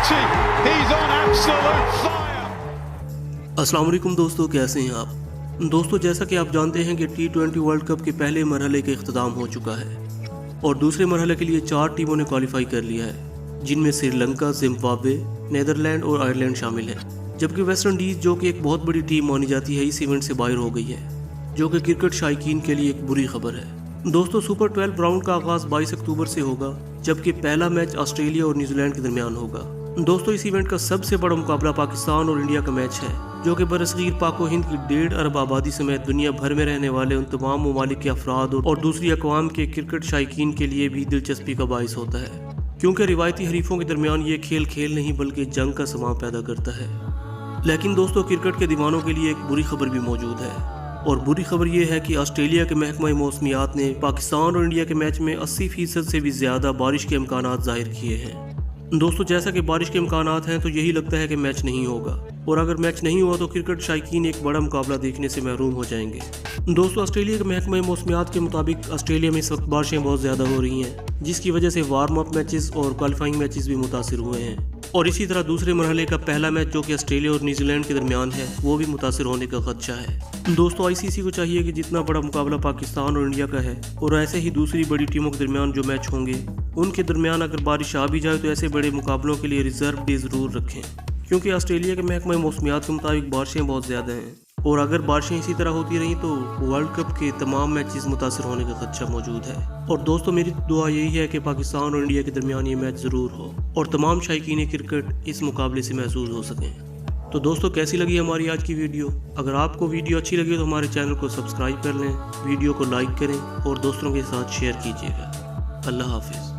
beauty. He's on absolute fire. अस्सलाम वालेकुम दोस्तों, कैसे हैं आप? दोस्तों, जैसा कि आप जानते हैं कि T20 वर्ल्ड कप के पहले मरहले का इख्तिताम हो चुका है और दूसरे मरहले के लिए 4 टीमों ने क्वालिफाई कर लिया है, जिनमें श्रीलंका, जिम्बाब्वे, नीदरलैंड और आयरलैंड शामिल है। जबकि वेस्ट इंडीज़, जो कि एक बहुत बड़ी टीम मानी जाती है, इस इवेंट से बाहर हो गई है, जो कि क्रिकेट शायकीन के लिए एक बुरी खबर है। दोस्तों, सुपर 12 राउंड का आगाज़ 22 अक्टूबर से होगा, जबकि पहला मैच ऑस्ट्रेलिया और न्यूजीलैंड के दरमियान होगा। दोस्तों, इस इवेंट का सबसे बड़ा मुकाबला पाकिस्तान और इंडिया का मैच है, जो कि बरसगीर पाको हिंद की 1.5 अरब आबादी समेत दुनिया भर में रहने वाले उन तमाम ममालिक के अफराद और दूसरी अक़वाम के क्रिकेट शायकीन के लिए भी दिलचस्पी का बाइस होता है, क्योंकि रिवायती हरीफों के दरमियान ये खेल नहीं बल्कि जंग का समा पैदा करता है। लेकिन दोस्तों, क्रिकेट के दीवानों के लिए एक बुरी खबर भी मौजूद है, और बुरी खबर यह है कि ऑस्ट्रेलिया के महकमा मौसमियात ने पाकिस्तान और इंडिया के मैच में 80% से भी ज़्यादा बारिश के इम्कानात जाहिर किए हैं। दोस्तों, जैसा कि बारिश के इम्कानात हैं, तो यही लगता है कि मैच नहीं होगा, और अगर मैच नहीं हुआ तो क्रिकेट शायकीन एक बड़ा मुकाबला देखने से महरूम हो जाएंगे। दोस्तों, ऑस्ट्रेलिया के महकमा मौसमियात के मुताबिक ऑस्ट्रेलिया में इस वक्त बारिशें बहुत ज़्यादा हो रही हैं, जिसकी वजह से वार्म अप मैचेस और क्वालिफाइंग मैचेस भी मुतासिर हुए हैं, और इसी तरह दूसरे मरहले का पहला मैच, जो कि ऑस्ट्रेलिया और न्यूजीलैंड के दरमियान है, वो भी मुतासिर होने का खदशा है। दोस्तों, आईसीसी को चाहिए कि जितना बड़ा मुकाबला पाकिस्तान और इंडिया का है, और ऐसे ही दूसरी बड़ी टीमों के दरमियान जो मैच होंगे, उनके दरमियान अगर बारिश आ भी जाए तो ऐसे बड़े मुकाबलों के लिए रिजर्व डे ज़रूर रखें, क्योंकि ऑस्ट्रेलिया के महकमा मौसमियात के मुताबिक बारिशें बहुत ज़्यादा हैं, और अगर बारिशें इसी तरह होती रहीं तो वर्ल्ड कप के तमाम मैचेस मुतासर होने का खदशा मौजूद है। और दोस्तों, मेरी दुआ यही है कि पाकिस्तान और इंडिया के दरमियान ये मैच ज़रूर हो और तमाम शायकीन क्रिकेट इस मुकाबले से महसूस हो सकें। तो दोस्तों, कैसी लगी हमारी आज की वीडियो? अगर आपको वीडियो अच्छी लगी तो हमारे चैनल को सब्सक्राइब कर लें, वीडियो को लाइक करें और दोस्तों के साथ शेयर कीजिएगा। अल्लाह हाफिज़।